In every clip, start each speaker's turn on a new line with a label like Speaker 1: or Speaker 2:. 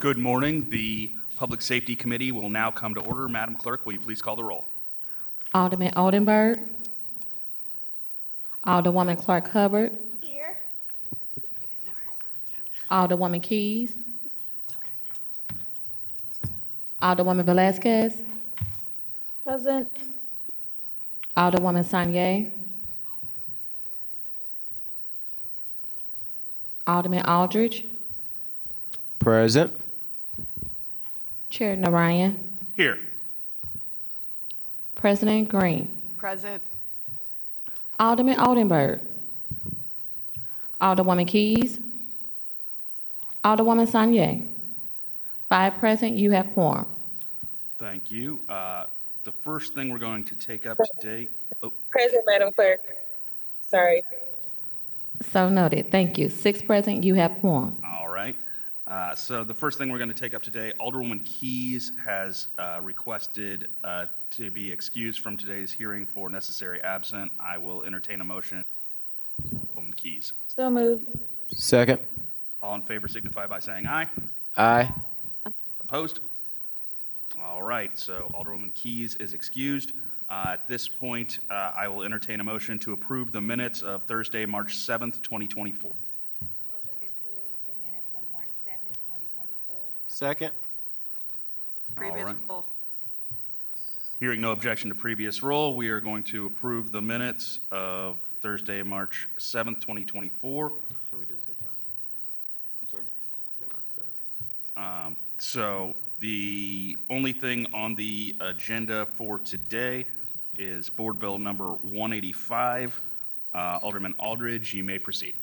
Speaker 1: Good morning. The Public Safety Committee will now come to order. Madam Clerk, will you please call the roll?
Speaker 2: Alderman Oldenburg. Alderwoman Clark Hubbard.
Speaker 3: Here.
Speaker 2: Alderwoman Keys. Alderwoman Velazquez.
Speaker 3: Present.
Speaker 2: Alderwoman Sanye. Alderman Aldridge.
Speaker 4: Present.
Speaker 2: Chair Narayan.
Speaker 1: Here.
Speaker 2: President Green.
Speaker 3: Present.
Speaker 2: Alderman Oldenburg. Alderwoman Keys. Alderwoman Sanye. 5 present, you have quorum.
Speaker 1: Thank you. The first thing we're going to take up today,
Speaker 5: Present, Madam Clerk. Sorry.
Speaker 2: So noted. Thank you. 6 present, you have quorum.
Speaker 1: all right. So the first thing we're going to take up today, Alderwoman Keys has requested to be excused from today's hearing for necessary absent. I will entertain a motion. Alderwoman Keys.
Speaker 5: So moved.
Speaker 4: Second.
Speaker 1: All in favor signify by saying aye.
Speaker 4: Aye.
Speaker 1: Opposed? All right, so Alderwoman Keys is excused. At this point, I will entertain a motion to approve the minutes of Thursday, March 7th, 2024.
Speaker 3: I move that we approve the minutes from March 7th, 2024.
Speaker 4: Second.
Speaker 3: Previous
Speaker 1: right.
Speaker 3: roll.
Speaker 1: Hearing no objection to previous roll, we are going to approve the minutes of Thursday, March 7th, 2024.
Speaker 4: Can we do this in time?
Speaker 1: I'm sorry?
Speaker 4: Go ahead.
Speaker 1: So the only thing on the agenda for today is Board Bill number 185. Alderman Aldridge, you may proceed.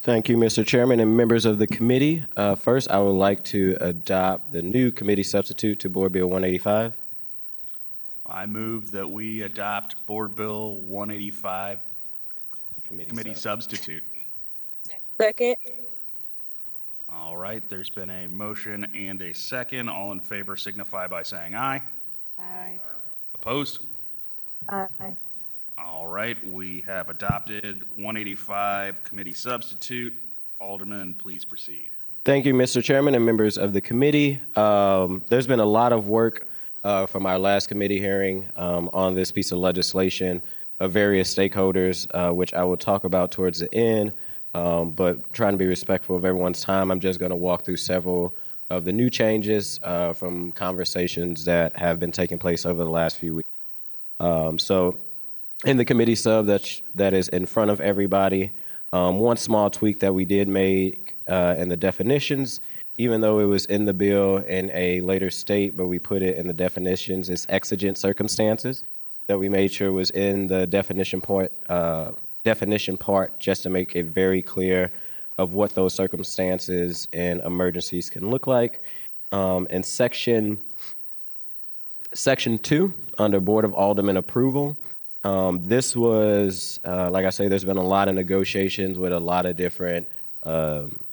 Speaker 4: Thank you, Mr. Chairman and members of the committee. First, I would like to adopt the new committee substitute to Board Bill 185.
Speaker 1: I move that we adopt Board Bill 185, Committee Substitute.
Speaker 5: Second.
Speaker 1: All right, there's been a motion and a second. All in favor signify by saying aye.
Speaker 3: Aye.
Speaker 1: Opposed?
Speaker 5: Aye.
Speaker 1: All right, we have adopted 185 Committee Substitute. Alderman, please proceed.
Speaker 4: Thank you, Mr. Chairman and members of the committee. There's been a lot of work from our last committee hearing on this piece of legislation of various stakeholders, which I will talk about towards the end, but trying to be respectful of everyone's time, I'm just going to walk through several of the new changes from conversations that have been taking place over the last few weeks. So in the committee sub that is in front of everybody, one small tweak that we did make in the definitions, even though it was in the bill in a later state, but we put it in the definitions, is exigent circumstances that we made sure was in the definition part just to make it very clear of what those circumstances and emergencies can look like. In section 2 under Board of Aldermen approval, this was, like I say, there's been a lot of negotiations with a lot of different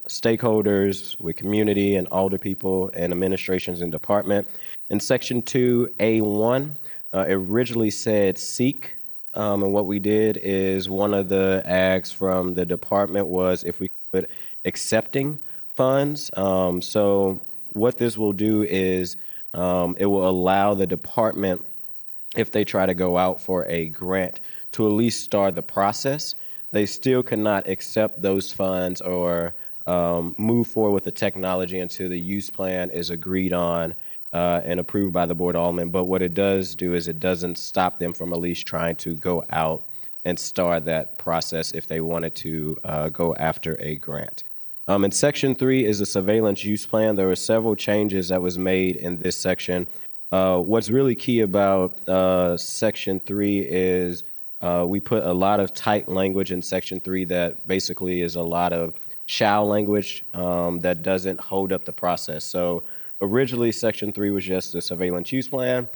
Speaker 4: stakeholders, with community and alder people and administrations and department. In section 2A1, it originally said seek, and what we did is one of the asks from the department was if we could accepting funds. So what this will do is it will allow the department, if they try to go out for a grant, to at least start the process. They still cannot accept those funds or move forward with the technology until the use plan is agreed on and approved by the Board of Aldermen. But what it does do is it doesn't stop them from at least trying to go out and start that process if they wanted to go after a grant. In section 3 is the surveillance use plan. There were several changes that was made in this section. What's really key about section 3 is we put a lot of tight language in section 3 that basically is a lot of shall language that doesn't hold up the process. So originally section 3 was just the surveillance use plan.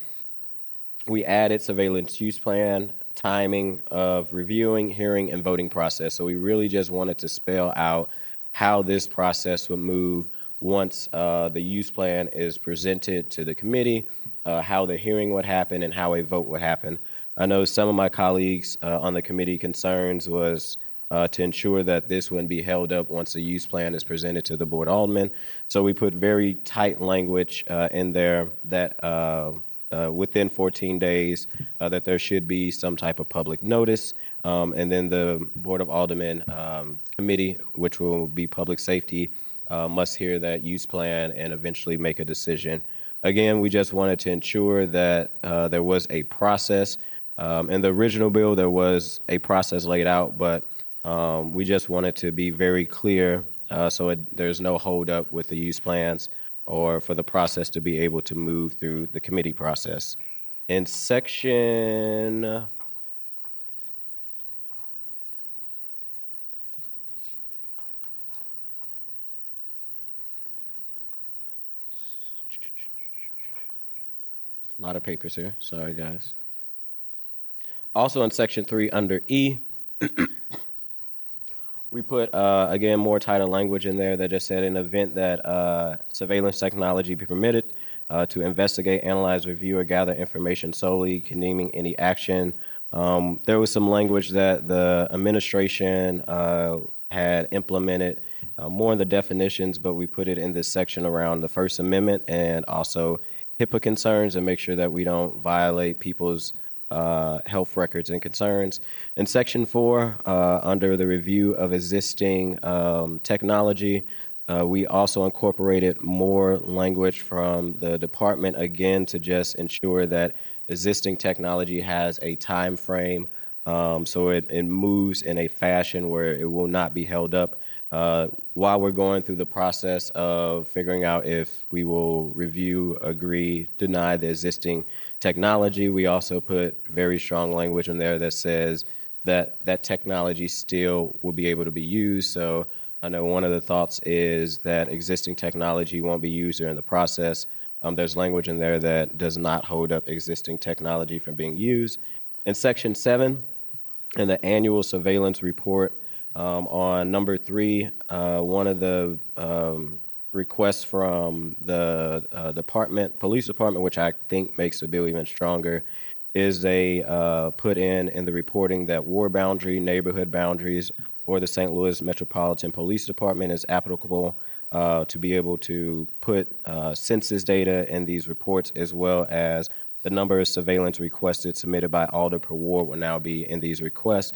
Speaker 4: We added surveillance use plan, timing of reviewing, hearing, and voting process. So we really just wanted to spell out how this process would move once the use plan is presented to the committee, how the hearing would happen and how a vote would happen. I know some of my colleagues on the committee concerns was to ensure that this wouldn't be held up once the use plan is presented to the board alderman. So we put very tight language in there that within 14 days that there should be some type of public notice. And then the Board of Aldermen committee, which will be public safety, must hear that use plan and eventually make a decision. Again, we just wanted to ensure that there was a process. In the original bill, there was a process laid out, but we just wanted to be very clear so there's no holdup with the use plans or for the process to be able to move through the committee process. In section a lot of papers here. Sorry, guys. Also in section 3 under E, we put, again, more tighter language in there that just said in the event that surveillance technology be permitted to investigate, analyze, review, or gather information solely condemning any action. There was some language that the administration had implemented more in the definitions, but we put it in this section around the First Amendment and also HIPAA concerns and make sure that we don't violate people's health records and concerns. In section 4, under the review of existing technology, we also incorporated more language from the department, again, to just ensure that existing technology has a time frame, so it moves in a fashion where it will not be held up. While we're going through the process of figuring out if we will review, agree, deny the existing technology, we also put very strong language in there that says that that technology still will be able to be used. So I know one of the thoughts is that existing technology won't be used during the process. There's language in there that does not hold up existing technology from being used. In section 7, in the annual surveillance report, on number 3, one of the requests from the police department, which I think makes the bill even stronger, is they put in the reporting that ward boundary, neighborhood boundaries, or the St. Louis Metropolitan Police Department is applicable to be able to put census data in these reports, as well as the number of surveillance requested submitted by alder per ward will now be in these requests.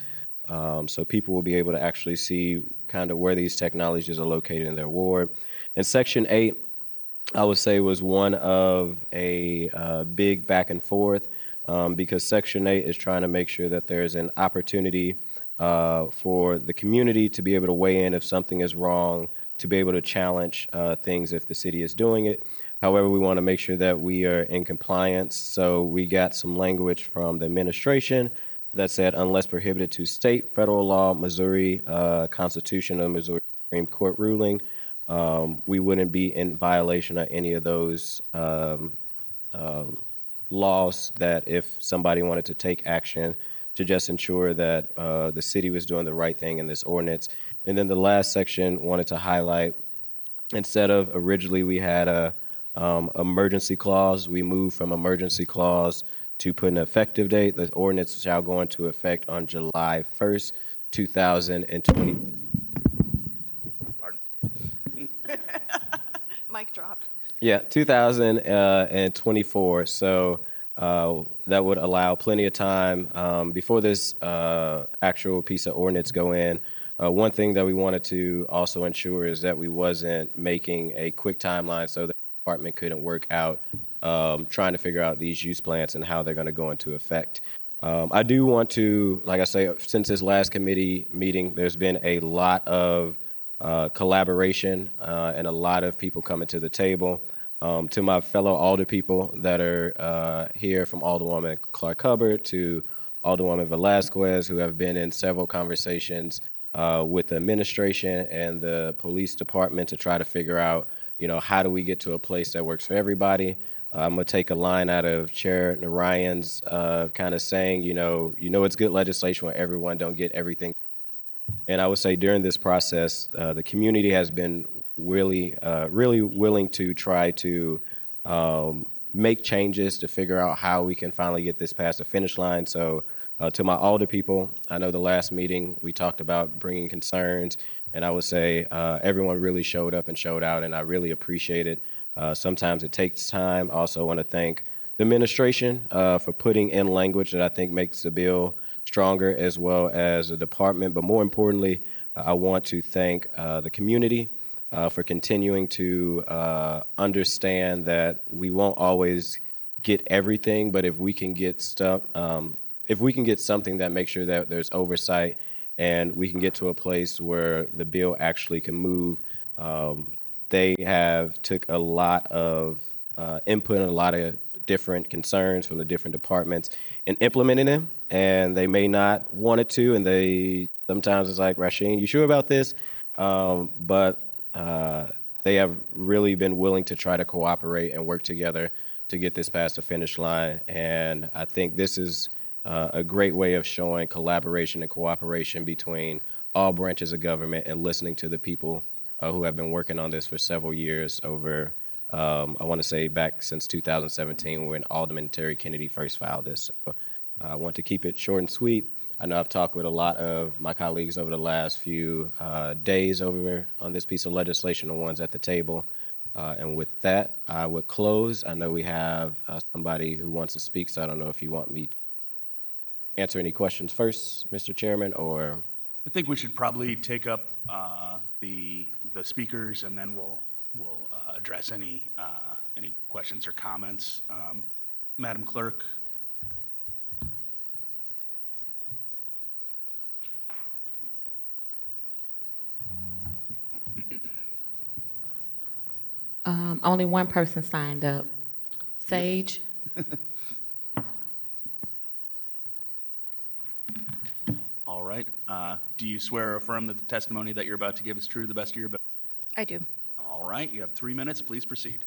Speaker 4: So people will be able to actually see kind of where these technologies are located in their ward. And Section 8, I would say, was one of a big back and forth because Section 8 is trying to make sure that there's an opportunity for the community to be able to weigh in if something is wrong, to be able to challenge things if the city is doing it. However, we want to make sure that we are in compliance. So we got some language from the administration that said, unless prohibited to state, federal law, Missouri Constitution, or Missouri Supreme Court ruling, we wouldn't be in violation of any of those laws that if somebody wanted to take action to just ensure that the city was doing the right thing in this ordinance. And then the last section wanted to highlight, instead of originally we had a emergency clause, we moved from emergency clause to put an effective date. The ordinance shall go into effect on July 1st, 2020.
Speaker 1: Pardon.
Speaker 6: Mic drop.
Speaker 4: Yeah, 2024. So that would allow plenty of time before this actual piece of ordinance go in. One thing that we wanted to also ensure is that we wasn't making a quick timeline so that the department couldn't work out trying to figure out these use plans and how they're going to go into effect. I do want to, like I say, since this last committee meeting, there's been a lot of collaboration and a lot of people coming to the table. To my fellow alder people that are here, from Alderwoman Clark Hubbard to Alderwoman Velasquez, who have been in several conversations with the administration and the police department to try to figure out, how do we get to a place that works for everybody. I'm going to take a line out of Chair Narayan's kind of saying, it's good legislation when everyone don't get everything. And I would say during this process, the community has been really willing to try to make changes to figure out how we can finally get this past the finish line. So to my Alder people, I know the last meeting we talked about bringing concerns, and I would say everyone really showed up and showed out, and I really appreciate it. Sometimes it takes time. I also want to thank the administration for putting in language that I think makes the bill stronger, as well as the department. But more importantly, I want to thank the community for continuing to understand that we won't always get everything, but if we can get stuff, if we can get something that makes sure that there's oversight and we can get to a place where the bill actually can move. They have took a lot of input and a lot of different concerns from the different departments and implementing them, and they may not want it to, and they sometimes it's like, Rasheen, you sure about this? But they have really been willing to try to cooperate and work together to get this past the finish line, and I think this is a great way of showing collaboration and cooperation between all branches of government and listening to the people who have been working on this for several years over, I want to say back since 2017 when Alderman Terry Kennedy first filed this. So I want to keep it short and sweet. I know I've talked with a lot of my colleagues over the last few days over on this piece of legislation, the ones at the table. And with that, I would close. I know we have somebody who wants to speak, so I don't know if you want me to answer any questions first, Mr. Chairman, or?
Speaker 1: I think we should probably take up the speakers, and then we'll address any questions or comments. Madam Clerk.
Speaker 2: Only one person signed up. Sage?
Speaker 1: All right. Do you swear or affirm that the testimony that you're about to give is true to the best of your ability?
Speaker 6: I do.
Speaker 1: All right. You have 3 minutes. Please proceed.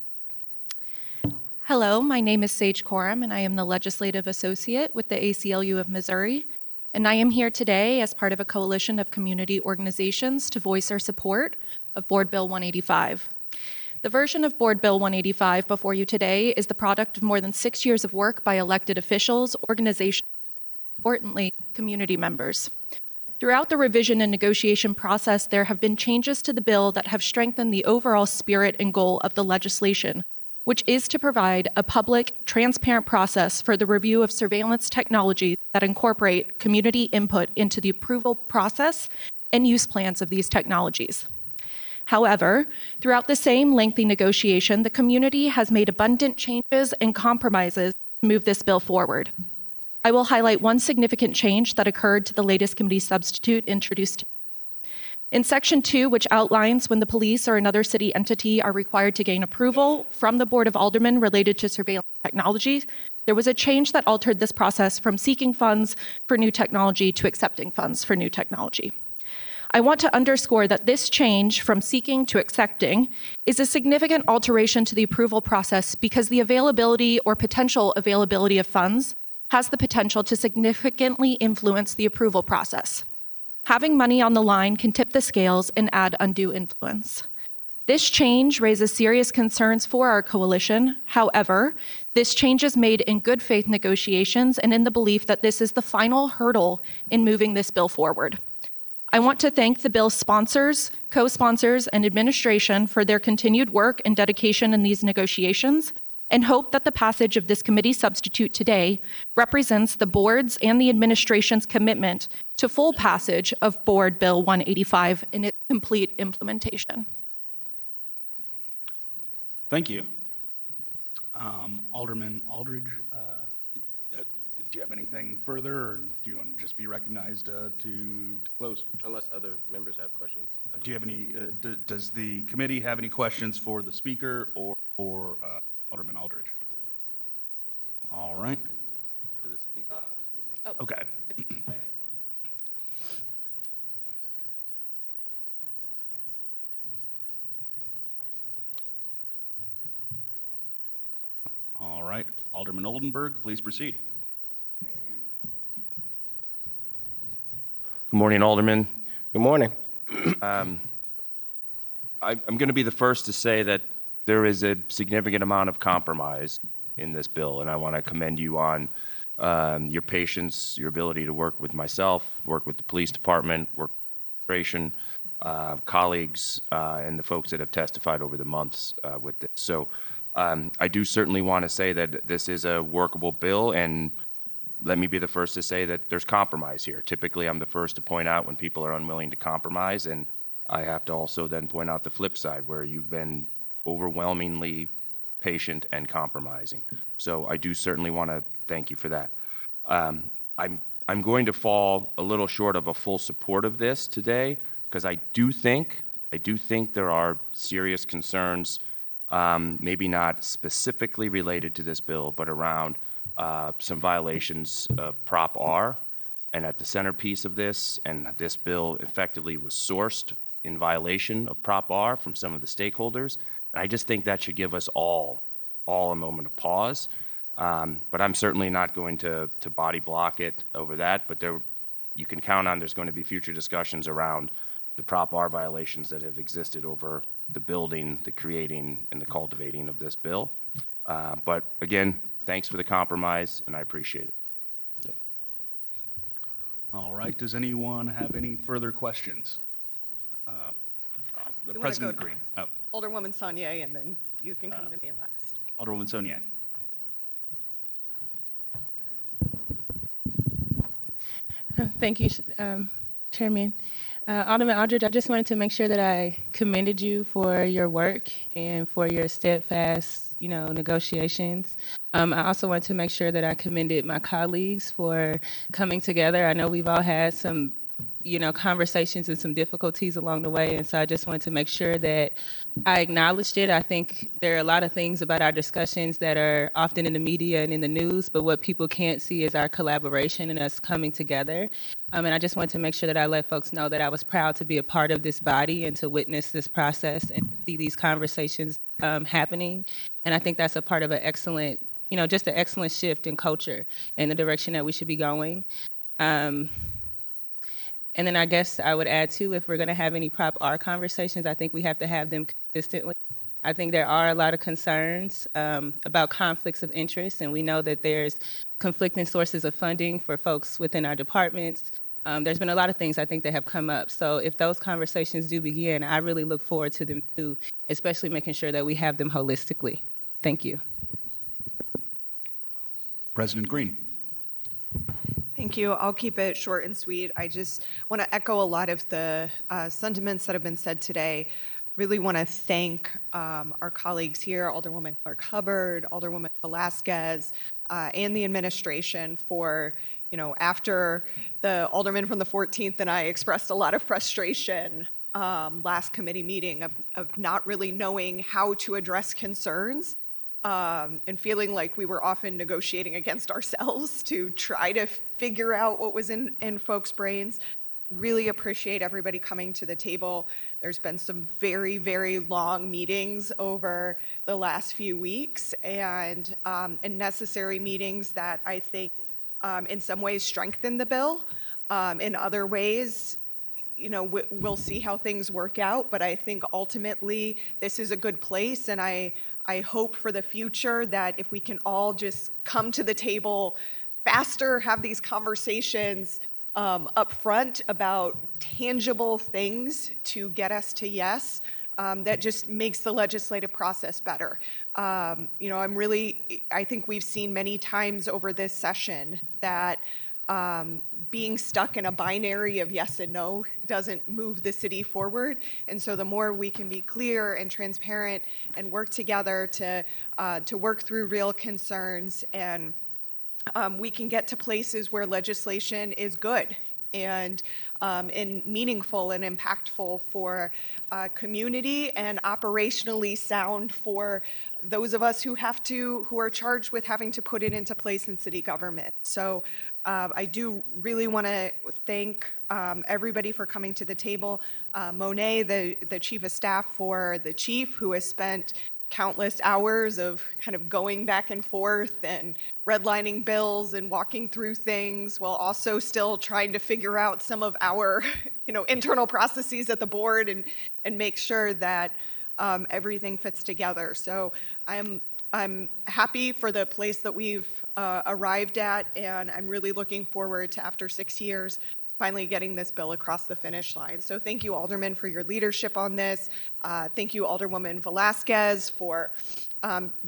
Speaker 6: Hello, my name is Sage Coram, and I am the Legislative Associate with the ACLU of Missouri. And I am here today as part of a coalition of community organizations to voice our support of Board Bill 185. The version of Board Bill 185 before you today is the product of more than 6 years of work by elected officials, organizations, and importantly, community members. Throughout the revision and negotiation process, there have been changes to the bill that have strengthened the overall spirit and goal of the legislation, which is to provide a public, transparent process for the review of surveillance technologies that incorporate community input into the approval process and use plans of these technologies. However, throughout the same lengthy negotiation, the community has made abundant changes and compromises to move this bill forward. I will highlight one significant change that occurred to the latest committee substitute introduced today. In Section 2, which outlines when the police or another city entity are required to gain approval from the Board of Aldermen related to surveillance technology, there was a change that altered this process from seeking funds for new technology to accepting funds for new technology. I want to underscore that this change from seeking to accepting is a significant alteration to the approval process because the availability or potential availability of funds has the potential to significantly influence the approval process. Having money on the line can tip the scales and add undue influence. This change raises serious concerns for our coalition. However, this change is made in good faith negotiations and in the belief that this is the final hurdle in moving this bill forward. I want to thank the bill's sponsors, co-sponsors, and administration for their continued work and dedication in these negotiations, and hope that the passage of this committee substitute today represents the board's and the administration's commitment to full passage of Board Bill 185 in its complete implementation.
Speaker 1: Thank you. Alderman Aldridge, do you have anything further, or do you want to just be recognized to close?
Speaker 4: Unless other members have questions.
Speaker 1: Do you have any, does the committee have any questions for the speaker or for Alderman Aldridge? All right.
Speaker 4: For the speaker?
Speaker 1: Okay. All right. Alderman Oldenburg, please proceed.
Speaker 7: Good morning, Alderman.
Speaker 4: Good morning.
Speaker 7: I'm going to be the first to say that there is a significant amount of compromise in this bill, and I want to commend you on your patience, your ability to work with myself, work with the police department, work with the administration, colleagues, and the folks that have testified over the months with this. So I do certainly want to say that this is a workable bill, and let me be the first to say that there's compromise here. Typically, I'm the first to point out when people are unwilling to compromise, and I have to also then point out the flip side where you've been overwhelmingly patient and compromising. So I do certainly want to thank you for that. I'm going to fall a little short of a full support of this today because I do think there are serious concerns, maybe not specifically related to this bill, but around some violations of Prop R. And at the centerpiece of this, and this bill effectively was sourced in violation of Prop R from some of the stakeholders. And I just think that should give us all a moment of pause. But I'm certainly not going to body block it over that. But you can count on there's going to be future discussions around the Prop R violations that have existed over the building, the creating, and the cultivating of this bill. But again, thanks for the compromise, and I appreciate it.
Speaker 1: All right, does anyone have any further questions? The
Speaker 8: You wanna
Speaker 1: President
Speaker 8: go-
Speaker 1: Green. Oh,
Speaker 8: Alderwoman Saunier, and then you can come to me last.
Speaker 1: Alderwoman Saunier.
Speaker 9: Thank you, Chairman. Alderman Aldridge, I just wanted to make sure that I commended you for your work and for your steadfast, negotiations. I also want to make sure that I commended my colleagues for coming together. I know we've all had some, conversations and some difficulties along the way, and so I just wanted to make sure that I acknowledged it. I think there are a lot of things about our discussions that are often in the media and in the news, but what people can't see is our collaboration and us coming together. And I just wanted to make sure that I let folks know that I was proud to be a part of this body and to witness this process and to see these conversations happening. And I think that's a part of an excellent, just an excellent shift in culture and the direction that we should be going. And then I guess I would add too, if we're going to have any Prop R conversations, I think we have to have them consistently. I think there are a lot of concerns about conflicts of interest, and we know that there's conflicting sources of funding for folks within our departments. There's been a lot of things I think that have come up. So if those conversations do begin, I really look forward to them too, especially making sure that we have them holistically. Thank you.
Speaker 1: President Green.
Speaker 8: Thank you. I'll keep it short and sweet. I just want to echo a lot of the sentiments that have been said today. Really want to thank our colleagues here, Alderwoman Clark Hubbard, Alderwoman Velasquez, and the administration for, after the alderman from the 14th and I expressed a lot of frustration last committee meeting of not really knowing how to address concerns. And feeling like we were often negotiating against ourselves to try to figure out what was in folks' brains. Really appreciate everybody coming to the table. There's been some very, very long meetings over the last few weeks and necessary meetings that I think in some ways strengthen the bill. In other ways, we'll see how things work out, but I think ultimately this is a good place, and I hope for the future that if we can all just come to the table faster, have these conversations up front about tangible things to get us to yes, that just makes the legislative process better. I think we've seen many times over this session that being stuck in a binary of yes and no doesn't move the city forward. And so the more we can be clear and transparent and work together to work through real concerns, and we can get to places where legislation is good and meaningful and impactful for community and operationally sound for those of us who are charged with having to put it into place in city government. So I do really want to thank everybody for coming to the table. Monet, the chief of staff for the chief, who has spent countless hours of kind of going back and forth and redlining bills and walking through things while also still trying to figure out some of our, internal processes at the board and make sure that everything fits together. So I'm happy for the place that we've arrived at, and I'm really looking forward to, after 6 years, finally getting this bill across the finish line. So thank you, Alderman, for your leadership on this. Thank you, Alderwoman Velasquez, for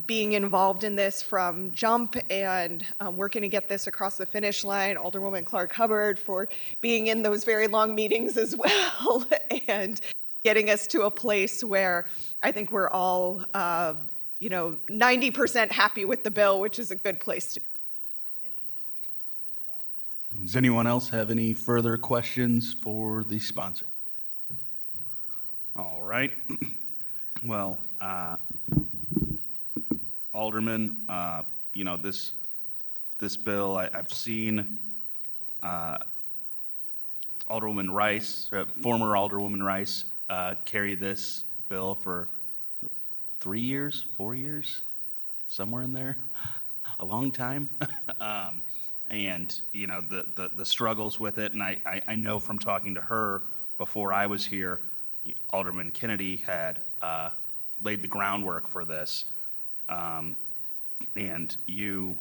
Speaker 8: being involved in this from jump and working to get this across the finish line. Alderwoman Clark Hubbard for being in those very long meetings as well and getting us to a place where I think we're all 90% happy with the bill, which is a good place to be.
Speaker 1: Does anyone else have any further questions for the sponsor? All right. Well, Alderman, this bill, I've seen Alderwoman Rice, former Alderwoman Rice, carry this bill for 3 years, 4 years, somewhere in there, a long time. And the struggles with it, and I know from talking to her before I was here, Alderman Kennedy had laid the groundwork for this, and you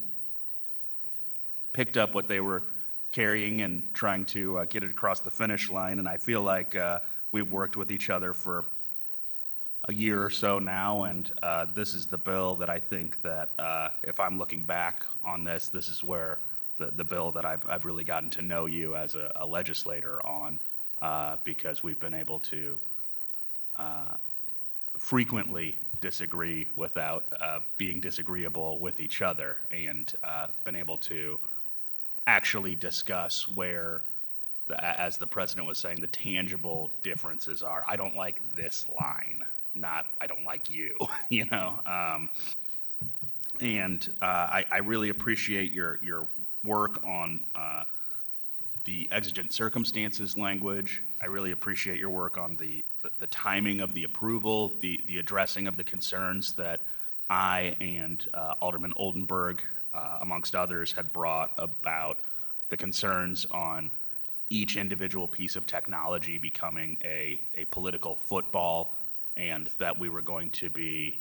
Speaker 1: picked up what they were carrying and trying to get it across the finish line. And I feel like we've worked with each other for a year or so now, and this is the bill that I think that if I'm looking back on this is where the bill that I've really gotten to know you as a legislator on, because we've been able to frequently disagree without being disagreeable with each other, and been able to actually discuss where, as the president was saying, the tangible differences are. I don't like this line, not I don't like you, and I really appreciate your work on the exigent circumstances language. I really appreciate your work on the timing of the approval, the addressing of the concerns that I and Alderman Oldenburg, amongst others, had brought about the concerns on each individual piece of technology becoming a political football, and that we were going to be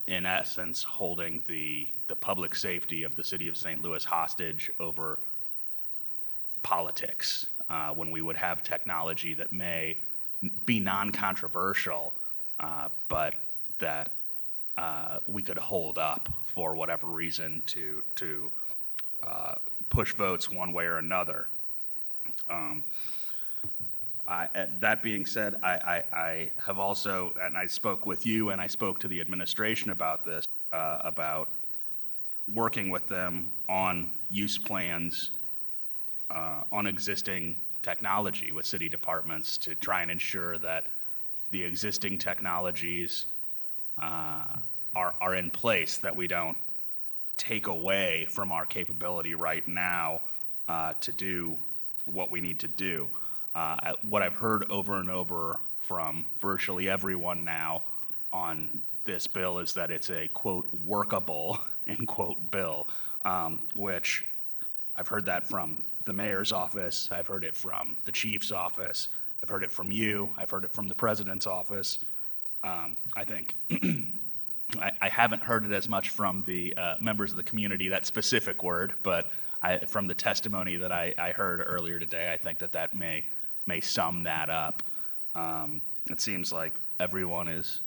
Speaker 1: in essence holding the public safety of the city of St. Louis hostage over politics, when we would have technology that may be non-controversial, but that we could hold up for whatever reason to push votes one way or another. That being said, I have also, and I spoke with you and I spoke to the administration about this, about working with them on use plans on existing technology with city departments to try and ensure that the existing technologies are in place, that we don't take away from our capability right now to do what we need to do. What I've heard over and over from virtually everyone now on this bill is that it's a, quote, workable, end quote, bill, which I've heard that from the mayor's office, I've heard it from the chief's office, I've heard it from you, I've heard it from the president's office. I think I haven't heard it as much from the members of the community, that specific word, but from the testimony that I heard earlier today, I think that may sum that up. It seems like everyone is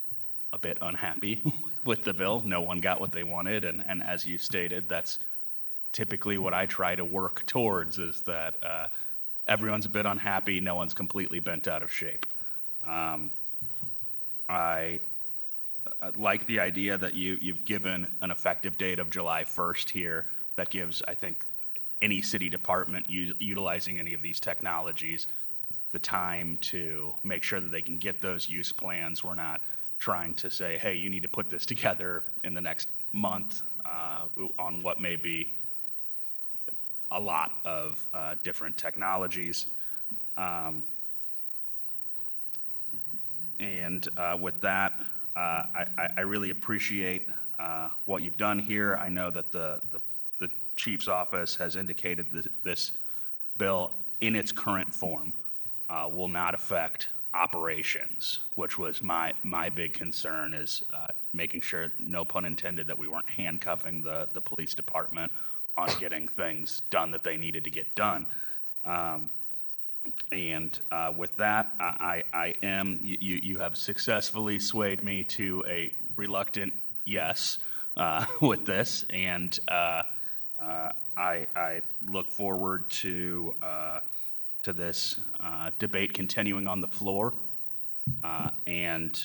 Speaker 1: a bit unhappy with the bill. No one got what they wanted, and as you stated, that's typically what I try to work towards, is that everyone's a bit unhappy, no one's completely bent out of shape. I like the idea that you've given an effective date of July 1st here. That gives, I think, any city department utilizing any of these technologies the time to make sure that they can get those use plans. We're not trying to say, hey, you need to put this together in the next month on what may be a lot of different technologies. And with that, I really appreciate what you've done here. I know that the chief's office has indicated that this bill in its current form will not affect operations, which was my big concern, is making sure, no pun intended, that we weren't handcuffing the police department on getting things done that they needed to get done. And with that, you have successfully swayed me to a reluctant yes with this, and I look forward to this debate continuing on the floor. And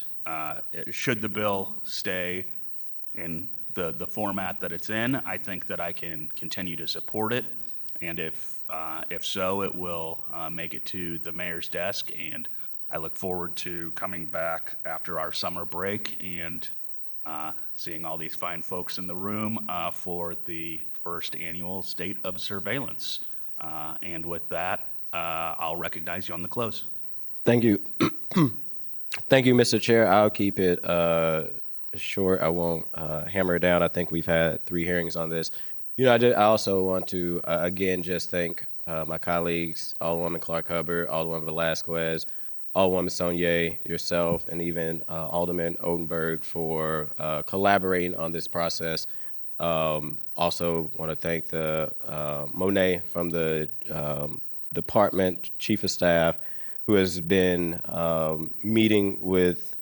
Speaker 1: should the bill stay in the format that it's in, I think that I can continue to support it. And if so, it will make it to the mayor's desk. And I look forward to coming back after our summer break and seeing all these fine folks in the room for the first annual State of Surveillance. And with that, I'll recognize you on the close.
Speaker 4: Thank you. Thank you, Mr. Chair. I'll keep it short. I won't hammer it down. I think we've had 3 hearings on this. I also want to, again, just thank my colleagues, Alderwoman Clark Hubbard, Alderwoman Velasquez, Alderwoman Saunier, yourself, and even Alderman Odenberg for collaborating on this process. Also want to thank the Monet from the department, chief of staff, who has been meeting with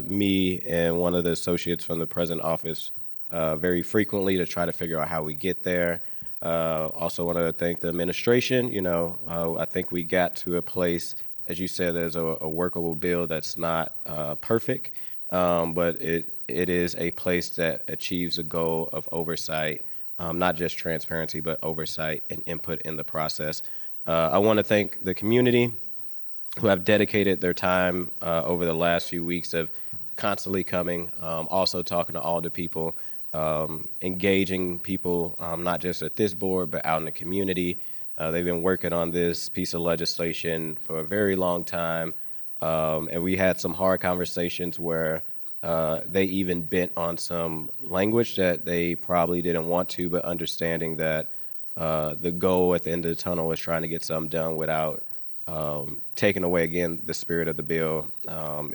Speaker 4: me and one of the associates from the president office very frequently to try to figure out how we get there. Also want to thank the administration. I think we got to a place, as you said, there's a workable bill that's not perfect, but it is a place that achieves a goal of oversight, not just transparency, but oversight and input in the process. I want to thank the community who have dedicated their time over the last few weeks of constantly coming, also talking to all the people, engaging people, not just at this board, but out in the community. They've been working on this piece of legislation for a very long time. And we had some hard conversations where they even bent on some language that they probably didn't want to, but understanding that the goal at the end of the tunnel is trying to get something done without taking away, again, the spirit of the bill.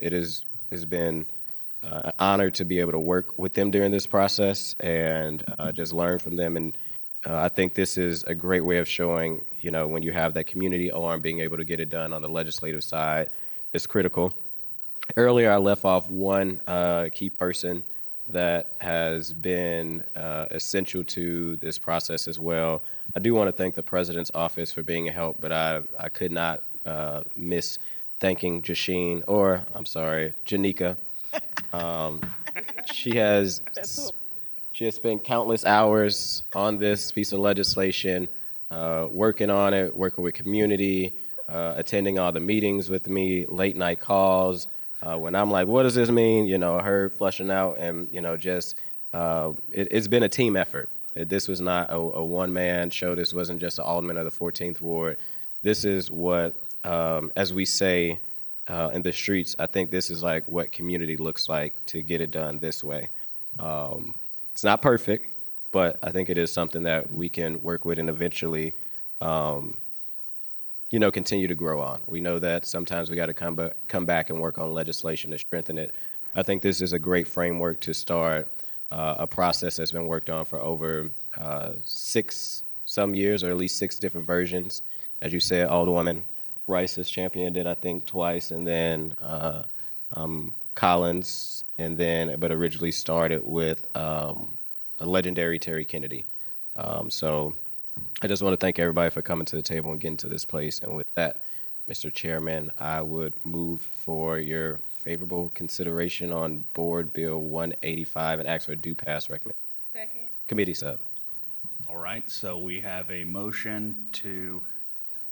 Speaker 4: It has been an honor to be able to work with them during this process and just learn from them. And I think this is a great way of showing, when you have that community arm, being able to get it done on the legislative side is critical. Earlier, I left off one key person that has been essential to this process as well. I do want to thank the president's office for being a help, but I could not miss thanking Janika. She has spent countless hours on this piece of legislation, working on it, working with community, attending all the meetings with me, late night calls. When I'm like, what does this mean? Her flushing out, and it's been a team effort. This was not a one-man show. This wasn't just an alderman of the 14th Ward. This is what, as we say in the streets, I think this is like what community looks like to get it done this way. It's not perfect, but I think it is something that we can work with and eventually, continue to grow on. We know that sometimes we got to come back and work on legislation to strengthen it. I think this is a great framework to start a process that's been worked on for over 6 some years, or at least 6 different versions. As you said, Alderwoman Rice has championed it, I think, twice, and then Collins, but originally started with a legendary Terry Kennedy. So I just want to thank everybody for coming to the table and getting to this place. And with that, Mr. Chairman, I would move for your favorable consideration on Board Bill 185 and ask for a do pass recommendation.
Speaker 5: Second.
Speaker 4: Committee sub.
Speaker 1: All right, so we have a motion to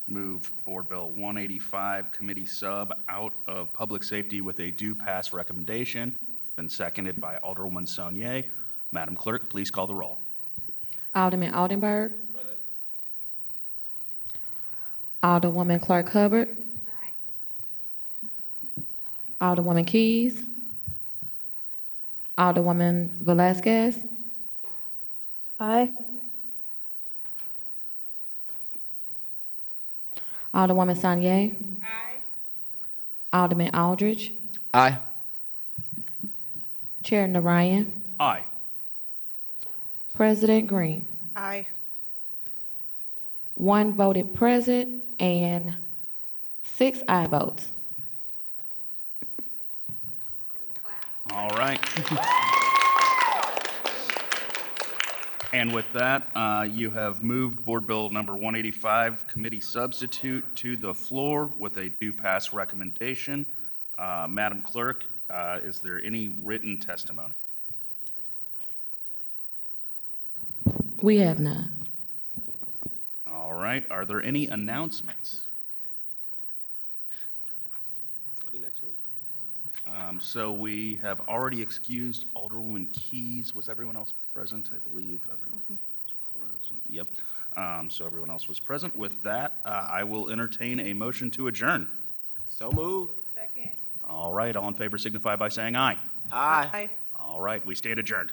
Speaker 1: move Board Bill 185 Committee Sub out of Public Safety with a due pass recommendation. Been seconded by Alderwoman Saunier. Madam Clerk, please call the roll.
Speaker 2: Alderman Oldenburg. Alderwoman Clark Hubbard. Alderwoman Keys. Alderwoman Velazquez,
Speaker 5: Aye.
Speaker 2: Alderwoman Sanye. Alderman Aldridge,
Speaker 4: Aye.
Speaker 2: Chair Narayan,
Speaker 1: Aye.
Speaker 2: President Green.
Speaker 8: Aye.
Speaker 2: 1 voted present and 6 aye votes.
Speaker 1: All right. And with that, you have moved Board Bill number 185, committee substitute, to the floor with a due pass recommendation. Madam Clerk, is there any written testimony?
Speaker 2: We have none.
Speaker 1: All right. Are there any announcements?
Speaker 4: Next week.
Speaker 1: So we have already excused Alderwoman Keys. Was everyone else present? I believe everyone was present. Yep. So everyone else was present. With that, I will entertain a motion to adjourn.
Speaker 4: So move.
Speaker 1: All right. All in favor signify by saying aye.
Speaker 4: Aye.
Speaker 8: Aye.
Speaker 1: All right. We stand adjourned.